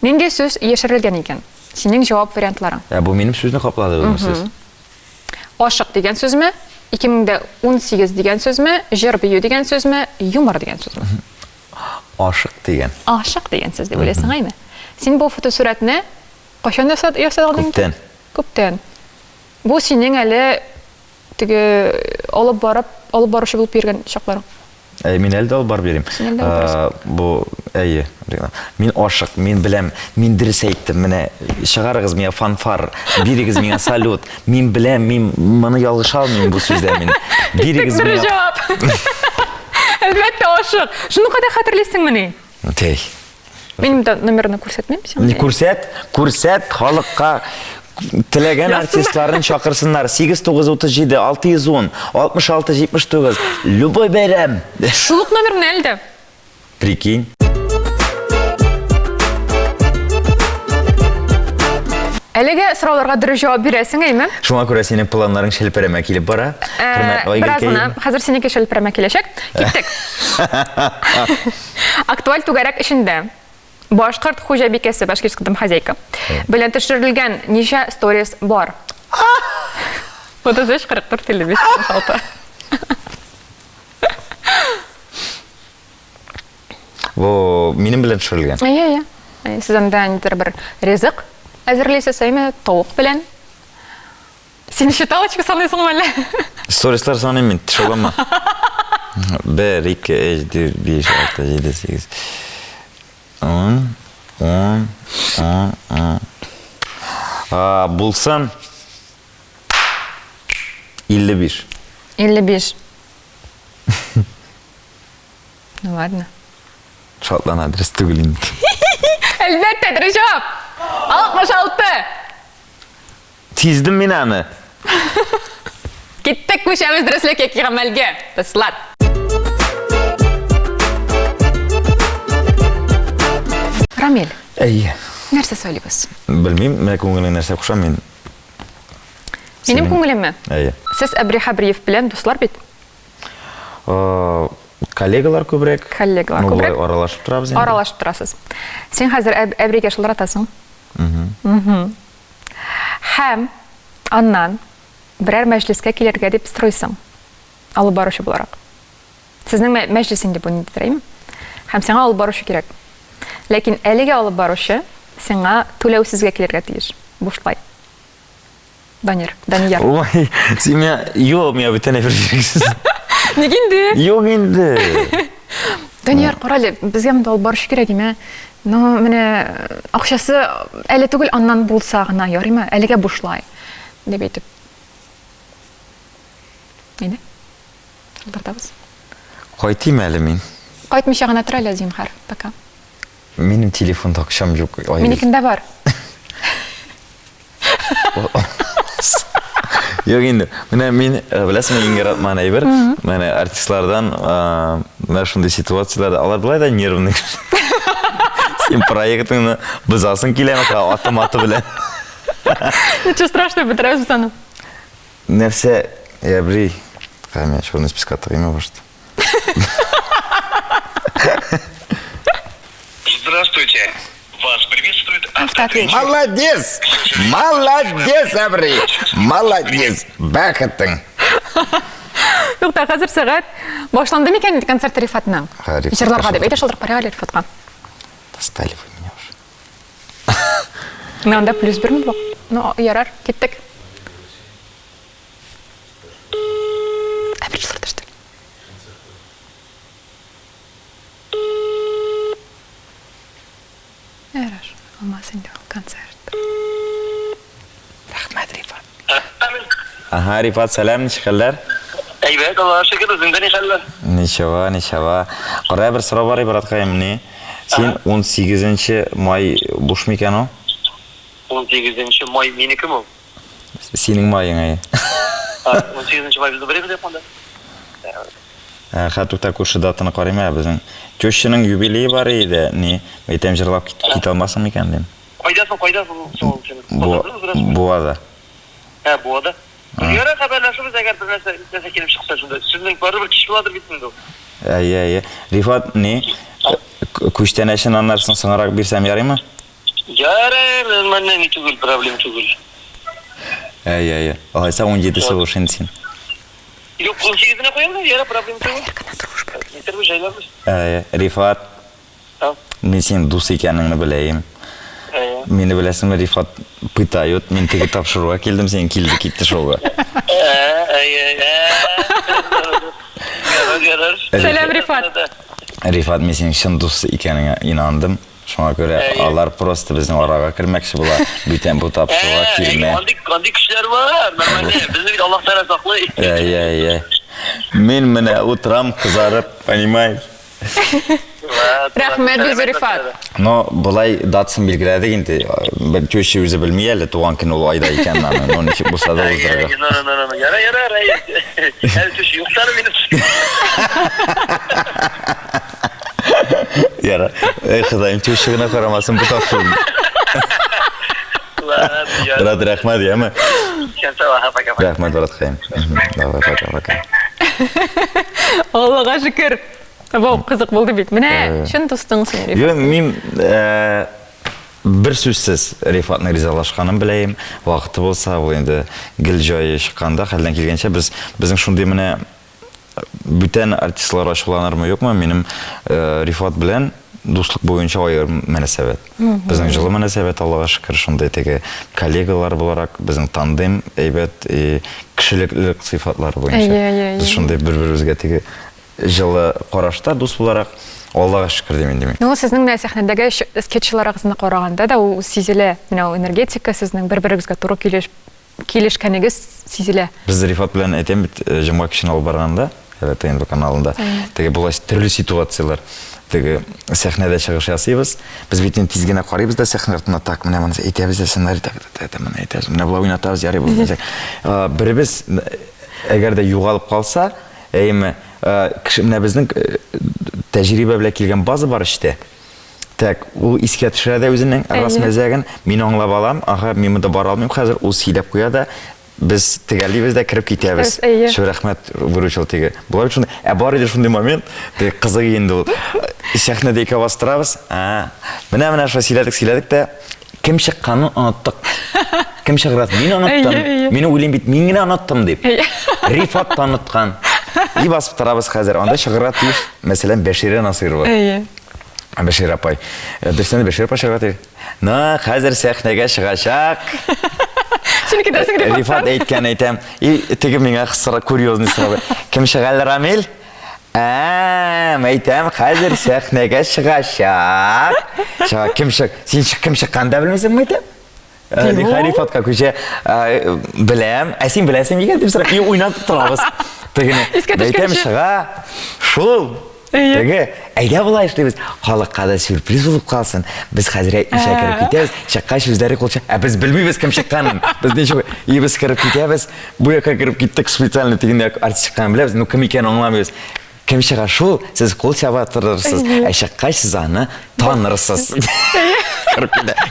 Нинди сүз яшерелгән икән? Синең җавап вариантларың. Бу минем сүзне каплады бу сүз. Ашык дигән сүзме? 2018 дигән сүзме? Җыр бию дигән сүзме? Юмор дигән сүзме? Ашык дигән. Ашык дигән сүз дип уйлыйсың, әйме? Син бу фотосурәтне кашан ясадың? Күптән. Бу синең әле теге алып баручы булып йөргән чакларың. Мин әлдә алып барып йөрим. Бу әйе. Мин ашык, мин беләм, мин дөрес әйттем. Менә чыгарыгыз миңа фанфар, бирегез миңа салют. Мин беләм, мин моны ялгыш алмыйм бу сүздә мин. Бирегез миңа. Бер җавап. Әлбәттә ашык. Шуны кадәр хәтерлисеңме? Тей. Минем дә номерны күрсәтмим сиңа. Күрсәт халыкка. Теләгән артистларын чакырсыннар. 8937 610 66 79. Любой бәйрәм. Шулык номерны әлдә. Прикинь. Әлегә сорауларга дөрес җавап бирәсең, әйме? Шуңа күрә синең планнарың шелпәрәмә килеп бара. Бераз гына, хәзер синеке шелпәрәмә киләчәк. Киттек. Актуаль түгәрәк эшендә. Башкорт хуҗабикәсе, башкирском хозяйка. Белән төшерелгән ничә сторис бар? 33 44 55 56. Бу минем белән төшерелгән. Әйе. Сез анда нидер бер ризык әзерләйсез, әйме? Тавык белән. Син считалочка саныйсыңмы әллә? Сторислар саныйм мин, төшерәм. 1 2 3 4 5 6 7 8 10. Булсын 55. 55. Ну ладно. Шотланд адрес түгел инде. Әлбәттә, дөрес җавап. 66. Тиздім мен аны. Киттек күшәміз дөреслеккә кигәмәлгә. Тыслар. Рамил, Әйе. нәрсә сөйлибез? Білмейм, мен көңілің нәрсе құшам мен. Минем күңелемме? Әйе. Сез Әбриха Бриев белән дуслар бит? Коллегалар күбрәк. Коллегалар күбрәк. Аралашып торабыз инде. Аралашып торасыз. Сен хәзер Әбригә шылтыратасың. Һәм аннан берәр мәҗлескә килергә дип стройсың. Алып баручы буларак. Сезнең мәҗлесендә бу нидә дирәйме? Һәм сиңа алып баручы кирәк. Ләкин әлегә алып баручы сиңа түләүсезгә килергә тиеш. Бушлай. Данияр. Ой, син меня, меня бүтән әферсіз. Ник инде? Юк инде. Данияр, карале, безгә монда алып баручы кирәк име? Ну, менә акчасы әле түгел, аннан булса гына ярыймы? Әлегә бушлай. Дип әйтеп. Инде. Шылтыратабыз. Кайтыйм әле мин. Кайтмыйча гына тора әле, зинһар. Пока. Минем телефонда акчам юк. Минекендә бар. Yok endi, men bilasizmi eng yaratman ayber, mana artistlardan mana shunday situatsiyalarda alar bilayda nervni. Sen proyektingni buzasin kelami, avtomati bilan. Nичего страшного, bitiramiz uni. Narsa, Abri, qani shuni spiska taqima boshda. Здравствуйте. Вас приветствует автоответчик. Молодец! Молодец, Абри! Молодец! Бәхеттің. Юкта, хәзер сәгать башланды микән инде концерт Рифатның? Вечерларга дип әйтә шулдыр параллель Рифатка. Достали вы меня уже. Мында плюс 1 бу. Ну, ярар, киттек. Әбир шулдыр. Ярар, алмасын да концерт. Рахмат, Рифат. Ага, Рифат, сәлам, нишкәлләр? Әйбәт, Аллаһка шөкер, үзеңдә нишәлләр? Ничава. Кара бер сорау бар Ибраткаем, не? Син 18 май буш микән о? 18 май минеке мо? Синең майың ай. 18 май бездә беребез якында. Хатукта күрше датаны карыйм ә безнең. Тёшченең юбилее бар иде, не? Әйтәм җырлап кит алмасын микән дим. Кайдасың шул син? Буада. Буада. Яра хәбәрләшәбез әгәр бер нәрсә килеп чыкса шунда. Сезнең барыбер кич буладыр бит инде. Әйе. Рифат, не? Күчтән әшен аннарсын соңрак бирсәм ярыймы? Ярар, менә ни түгел, проблем түгел. Әйе. Алайса 17-се буш инде син. Юк, 18-не куям да, яра, проблем түгел. Интервью җайларбыз. Әйе, Рифат. Мен син дус икәнеңне беләем. Мені білесің, Рифат пытают, мен теге тапшыруға келдім, сен келді кетті шоуға. Сәлем, Рифат. Рифат, мен сенің шын дос екеніңе инандым. Шоңа көре алар просто біздің араға кірмекші бұла. Бүтен бұл тапшыруға келме. Қандай күшлер бар, біздің Аллах тәрі сақлай. Мен міне отырам, қызарып, понимаешь? Рахмет, Безі Рифат. Но бұлай датсын белгіләді енді, бір төші өзі білмей әлі, туған күн ол айда екен, оны нешік бұлса да ұздырға. Яра, әлі төші юқтары мені түскен. Яра, Құдайым төшігіне қарамасын бұ тапшырым. Рахмет, яма? Рахмет, Братқайым. Давай. Аллаға шүкір. Бұл қызық болды бит. Міне, шын тұстың сен, Рифат? Мен бір сөзсіз Рифатның ризалашқанын білейім. Уақыты болса, ол енді гіл жайы шыққанда, қалдан келгенше, біздің шындай міне бүтән артистлар ашыланар ма, yok ма? Менің Рифат білән достық бойынша ойыр мәнәсәбәт. Біздің жылы мәнәсәбәт, Аллаға шүкір, шындай теге коллегалар боларак, біздің тандем, әйбәт, кішілік сыйфатлар бойынша. Біз шындай бір-бірімізге теге жылы қарашта дос боларак, Аллаға шүкір демен. Ну, сіздің сәхнедегі скетчларыңызды қарағанда да ол сезіле, мынау энергетика сіздің бір-біріңізге туры келешкәнегіз сезіле. Біз Рифат белән әйтәм бит җомга кичен алып барганда, ТНБ каналында, теге булай төрле ситуациялар. Теге сәхнәдә чыгыш ясыйбыз. Без бит тиз генә карыйбыз да сәхнә артына так, менә моны әйтәбез дә сценарий так, менә әйтәбез. Менә булай уйнатабыз, ярый булмаса. Беребез әгәр дә югалып калса, әйме менә безнең тәҗрибә белән килгән база бар иштә. Так, ул искә төшерә дә үзенең расмәзәген, мин аңлап алам, ага, мин монда бара алмыйм, хәзер ул сөйләп куя да, biz тегәлибез дә кирип китәбез. Шул рәхмәт выручил теге. Булай шунда, бар иде шундый момент, теге кызык инде ул. Сәхнәдә икәү бастырабыз. Менә шул сөйләдек тә, кем чыкканын оныттык. Кем чыгырат? Мин оныттым. Мине уйлыйм бит, мин генә оныттым дип. Рифат оныткан. И басып торабыз хәзер. Анда чыгырат ди, мәсәлән, Бәширә Насырова. Бәшир апай. Дөрестән Бәшир апай чыгырат. На, хәзер сәхнәгә чыгачак. Рифат әйткән әйтәм. Теге миңа кысыра курьезный сорады. Кем чыгалар Рамил? Әйтәм, хәзер сәхнәгә чыгачак. Кем чык? Син кем чыкканда белмәсәң әйтәм? Рифатка күчә беләм. Син беләсең дигән дип сорап, уйнап торабыз. Тегене. Әйтәм чыга. Шул. Теге, әйдә булай эшлибез. Халыкка да сюрприз булып калсын. Без хәзер ишә кереп китәбез. Чаккач үзләре кулча. Без белмибез кем чыкканын. Без ничек без кереп китәбез. Бу якка кереп киттек специально тегендә артист чыккан беләбез. Ну кем икәнен аңламыйбыз. Кем чыга шул, сез кул чаба торырсыз. Чаккач сез аны танырсыз.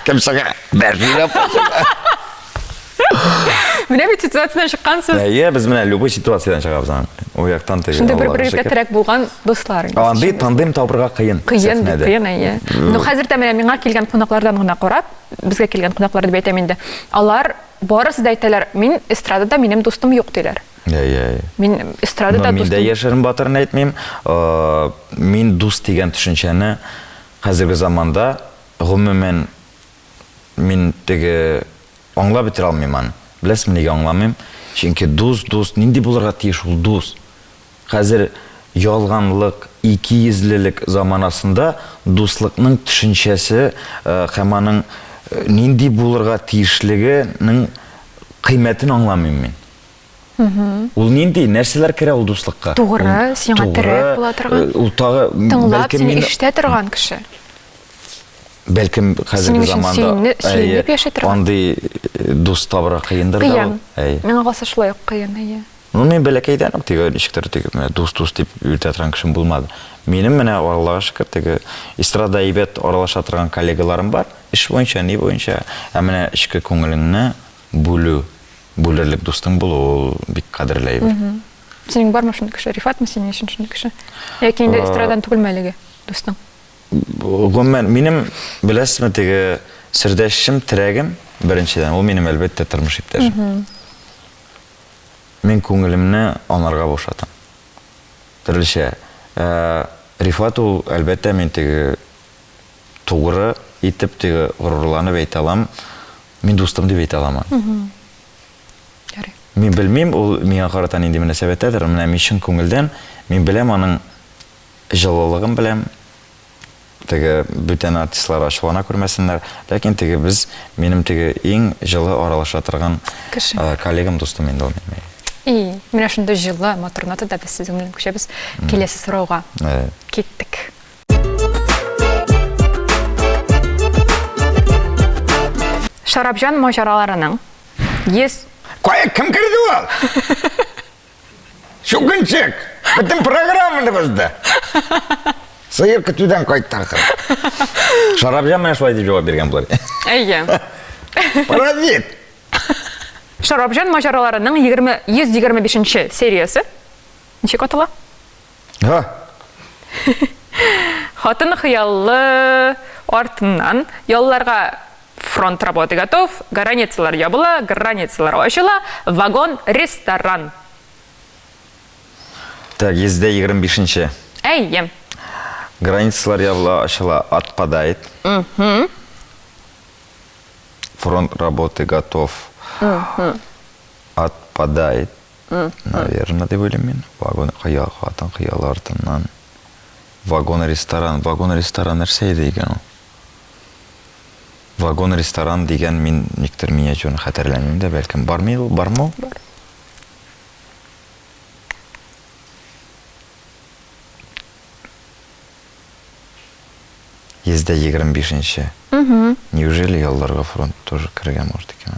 Кем чыга? Бәшир апа. Менә бит ситуациядан чыккансыз. Без менә любой ситуациядан чыгабыз аны. У яктан теге. Шунда бер-берегезгә терәк булган дусларың. Андый тандем табырга кыен. Кыен, әйе. Ну хәзер дә менә миңа килгән кунаклардан гына карап, безгә килгән кунаклар дип әйтәм инде. Алар барысы да әйтәләр, мин эстрадада минем дустым юк диләр. Мин эстрадада дустым. Мин дә Яшерин Батырны әйтмим. Мин дуст дигән төшенчәне хәзерге заманда гомумән мин теге аңлап бетерә алмыйм аны. Беләсезме, нигә аңламыйм? Чөнки дус нинди булырга тиеш ул дус? Хәзер ялганлык, икейөзлелек заманасында дуслыкның төшенчәсе һәм аның нинди булырга тиешлегенең кыйммәтен аңламыйм мин. Ул нинди нәрсәләр керә ул дуслыкка? Тугры, сиңа терәк була торган. Ул тагы бәлки мин иштә торган кеше. Бәлкем хәзерге заманда андый дус табыра кыендыр да. Миңа калса шулай ук кыен, әйе. Ну мен бәләкәйдән үк теге ничектер теге дус дип үтә торган кешем булмады. Минем менә Аллага шөкер теге эстрада әйбәт аралаша торган коллегаларым бар. Эш буенча, ни буенча. Менә ичке күңелеңне бүлерлек дустың булу бик кадерле әйбәт. Синең бармы шундый кеше? Рифатмы синең өчен шундый кеше? Яки инде эстрадан түгелме әлеге дустың? Гоммән, минем беләсезме теге сердәшем, терәгем беренчедән, ул минем әлбәттә тормыш иптәшем. Мин күңелемне анарга бушатам. Төрлечә. Рифат ул әлбәттә мин теге тугры итеп теге горурланып әйтә алам. Мин дустым дип әйтә алам. Ярый. Мин белмим, ул миңа карата нинди мөнәсәбәттәдер. Менә мин чын күңелдән мин беләм аның җылылыгын беләм. Теге бүтән артистлар ачулана күрмәсеннәр, ләкин теге без минем теге иң җылы аралаша торган коллегам, дустым инде ул минем. Менә шундый җылы матурнаты да без сезнең белән күчәбез. Киләсе сорауга киттек. Шарапҗан маҗараларының Кая кем керде ул? Шугынчык. Бөтен программаны бозды. Сыйыр көтүдән кайтты ахыр. Шарапҗан менә шулай дип җавап биргән булар. Әйе. Паразит. Шарапҗан маҗараларының 125-нче сериясе. Ничек атала? Хатын хыяллы артыннан ялларга фронт работы готов, границалар ябыла, границалар ачыла, вагон-ресторан. Так, 125-нче. Әйе. Границалар ябыла, ачыла, отпадает. Фронт работы готов. Отпадает. Наверное, деп ойлаймын мен. Вагон хыял, хатын хыял артыннан. Вагон ресторан нәрсе еді екен ол? Вагон ресторан деген мен нектір миниатюрны хәтерләмеймін де, бәлкім бар ма? Бар. Езде 25-ші. Неужели ялларға фронт тоже кірген может екен?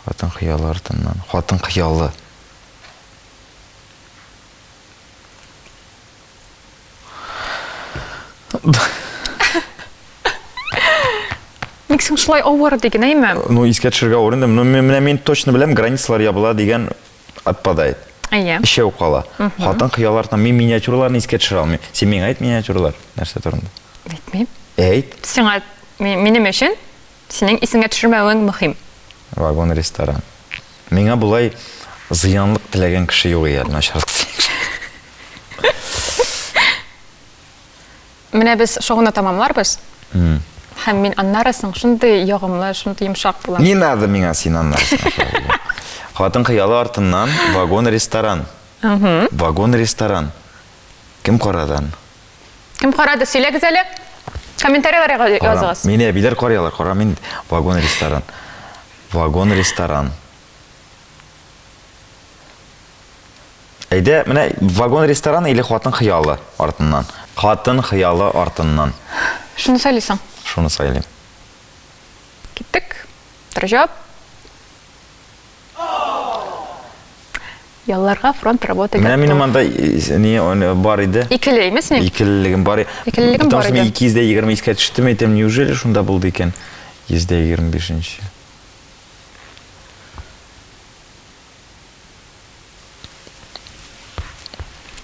Хатын қиялы артынан. Хатын қиялы. Никсің шылай ауыр деген әйме? Ну, иске түшірге орынды. Мен точно білем, границалар ябыла деген отпадает. Іше оқала. Хатын қиялы артынан мен миниатюраларын иске түшір алмай. Сен мен айт миниатюралар. Нәрсе тұрында? Айтмейм. Айт. Сен менің үшін сенің ісіңе түшірмеуің мұхим. Вагон ресторан. Меңа бұлай зиянлық тілеген кіші yok ел. Менә біз шоғына тамамларбыз. Һәм мен аннарысың шындай яғымлы, шындай йомшақ була. Не надо меңа сен аннарысың. Хатын қиялы артынан вагон ресторан. Вагон ресторан. Кім қорадан? Кім қарады? Сөйлегіз әлі? Комментарийларға жазыңыз. Мені әбилер қараялар. Қора мен вагон ресторан. Вагон ресторан. Әйде, міне вагон ресторан или хатын қиялы артынан? Хатын қиялы артынан. Шуны сөйлейсің? Шуны сөйлейм. Кеттік. Тұржап. Ялларға фронт работа Менә минем анда бар иде. Икелі емес не? Икелілігім бар. Икелілігім бар Потому иде. что мен 222-ке түштім, айтам, неужели шунда болды екен? 225-ші.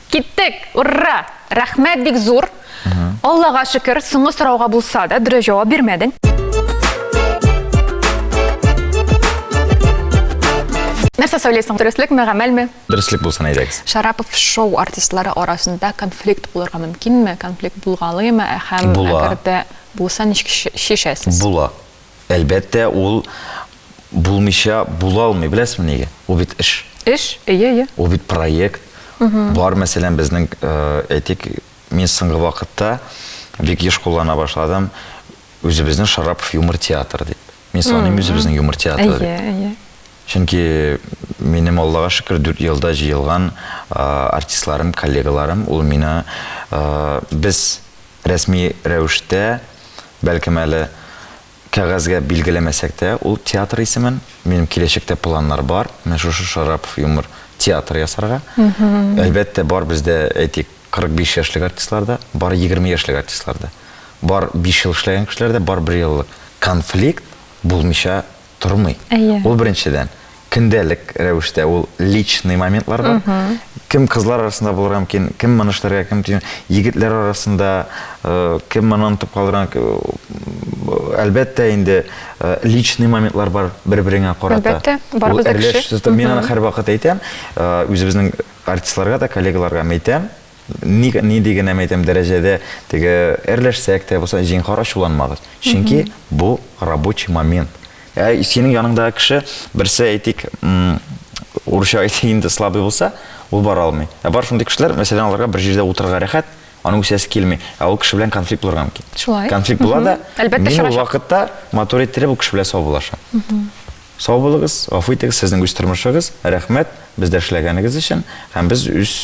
Кеттік. Ура! Рахмет бик зор. Аллаға шүкір, сыңы сұрауға болса да, дұры жауап бермедің. Нәрсе сөйлейсің? Дұрыслық мә, ғамәл ме? Дұрыслық болсын айдағыз. Шарапов шоу артистлары арасында конфликт болырға мүмкін ме? Конфликт болғалы ма? Әхәм әгерді болса нешкі шешесіз? Була. Әлбәттә, ол булмыйша була алмай, білесің неге? Ол бит іш. Іш? Ие. Ол бит проект. Бар, мәселен, біздің әйтек, мен сыңғы вақытта бек еш қолана башладым, өзі біздің Шарапов юмор театр деп. Мен санайым өзі біздің юмор театр деп. Ие. Чөнки менің Аллаға шүкір 4 елда жиылған артистларым, коллегаларым, ол мені біз рәсми рәвіште, бәлкім әлі кәғазға белгілемесек те, ол театр исемен, менің келешекте планлар бар, мен шушы Шарапов юмор театр ясарға. Әлбәттә бар бізде әйтек 45 яшьлек артистларда, бар 20 яшьлек артистларда. Бар 5 ел эшләгән кешеләрдә, бар 1 еллык. Конфликт булмыйча тормый. Ул беренчедән көндәлек рәвештә ул личный моментлар бар. Кем кызлар арасында булырга мөмкин, кем моны эшләргә, кем егетләр арасында, кем моны онытып калырга. Әлбәттә инде личный моментлар бар бер-береңә карата. Әлбәттә, бар бездә кеше. Мен аны һәр вакыт әйтәм, үзебезнең артистларга да, коллегаларга әйтәм, ни дигән әйтәм дәрәҗәдә теге әрләшсәк тә булса, җинхар ачуланмагыз. Чөнки бу рабочий момент. Сенің яныңдағы кіші бірсі әйтек орысша әйтегенде слабый болса, ол бара алмай. Бар шындай кішілер, мәселен аларға бір жерде отырға рәхәт, аның өсәсі келмей, ол кіші білән конфликт болырға мүмкін. Шулай. Конфликт болады, Әлбәттә мен ол вақытта мотор еттіріп, ол кіші білән сау болашам. Сау болығыз, ғафу етегіз, сіздің өз тұрмышығыз, рәхмет, бізді эшләгәнегез үшін, һәм біз өз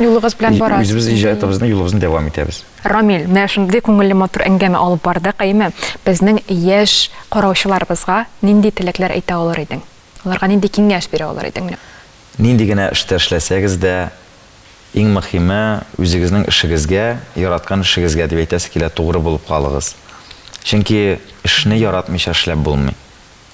юлыгыз белән барабыз. Үзебез иҗатыбызны, юлыбызны дәвам итәбез. Рамил, менә шундый күңелле матур әңгәмә алып бардык, әйме, безнең яшь караучыларыбызга нинди теләкләр әйтә алыр идең? Аларга нинди киңәш бирә алыр идең? Нинди генә эштә эшләсәгез дә, иң мөһиме үзегезнең эшегезгә, яраткан эшегезгә дип әйтәсе килә, тугры булып калыгыз. Чөнки эшне яратмыйча эшләп булмый.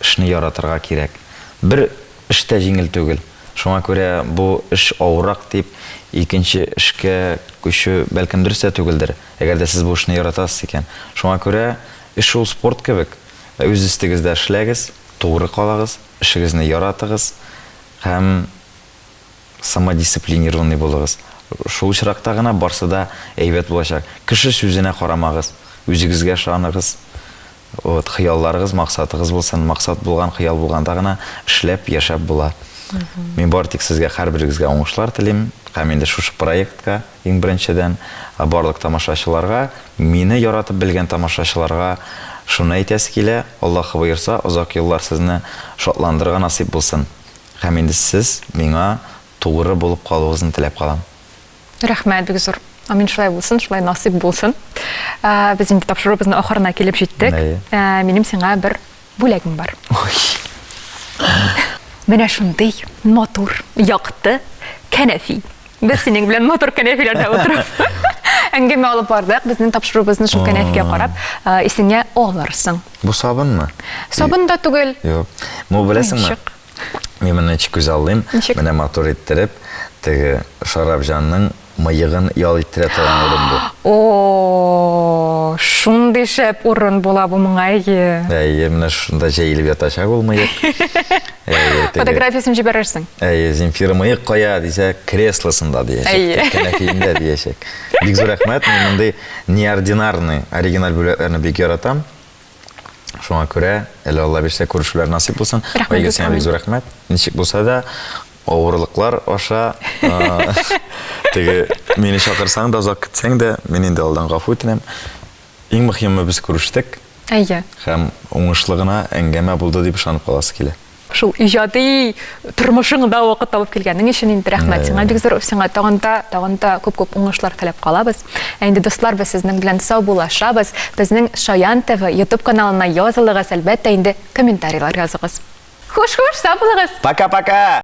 Эшне яратырга кирәк. Бер эштә җиңел түгел. Шуңа күрә бу эш авырак дип икенче эшкә күчү бәлкем дөрес түгелдер. Әгәр дә сез бу эшне яратасыз икән. Шуңа күрә эш ул спорт кебек. Үз истегездә эшләгез, тугры калагыз, эшегезне яратыгыз һәм самодисциплинированный булыгыз. Шул очракта гына барсы да әйбәт булачак. Кеше сүзенә карамагыз, үзегезгә ышаныгыз. Вот хыялларыгыз, максатыгыз булсын, максат булган, хыял булганда гына эшләп, яшәп була. Мен бар тик сезгә һәрберегезгә уңышлар телим. Һәм инде шушы проектка иң беренчедән барлык тамашачыларга, мине яратып белгән тамашачыларга шуны әйтәсе килә, Аллаһ буйырса, озак еллар сезне шатландырырга насип булсын. Һәм инде сез миңа тугры булып калуыгызны теләп калам. Рәхмәт, бик зур. Амин, шулай булсын, шулай насип булсын. Без инде тапшыруыбызның ахырына килеп җиттек. Минем сиңа бер бүләгем бар. Менә шундый матур, якты кәнәфи. Без синең белән матур кәнәфиләрдә утырып әңгәмә алып бардык. Безнең тапшыруыбызны шул кәнәфигә карап, исеңә алырсың. Бу сабынмы? Сабын да түгел. Юк. Мо беләсеңме? Мин моны ничек күз алдым. Менә матур иттереп, теге Шарапҗанның мыегын ял иттерә торган урын бу. О, шундый шәп урын була бу моңа. Менә шунда җәелеп ятачак ул мыек. Фотографиясын җибәрерсең. Земфира мыек кая дисә, креслосында диячәк. Кәнәфиендә диячәк. Бик зур рәхмәт. Мин мондый неординарный оригинал бүләкләрне бик яратам. Шуңа күрә, әле Алла бирсә күрешүләр насип булсын. Әйгә сиңа бик зур рәхмәт. Ничек булса да, авырлыклар аша теге мине чакырсаң да, озак көтсәң дә, мин инде алдан гафу үтенәм. Иң мөһиме без күрештек. Әйе. Һәм уңышлы гына әңгәмә булды дип ышанып каласы килә. Шул иҗади тормышыңда вакыт табып килгәнең өчен инде рәхмәт сиңа. Бик зур сиңа тагын да күп уңышлар теләп калабыз. Инде дуслар, без сезнең белән сау булашабыз. Безнең Шаян ТВ YouTube каналына язылыгыз, әлбәттә инде комментарийлар языгыз. Хуш, сау булыгыз. Пока-пока.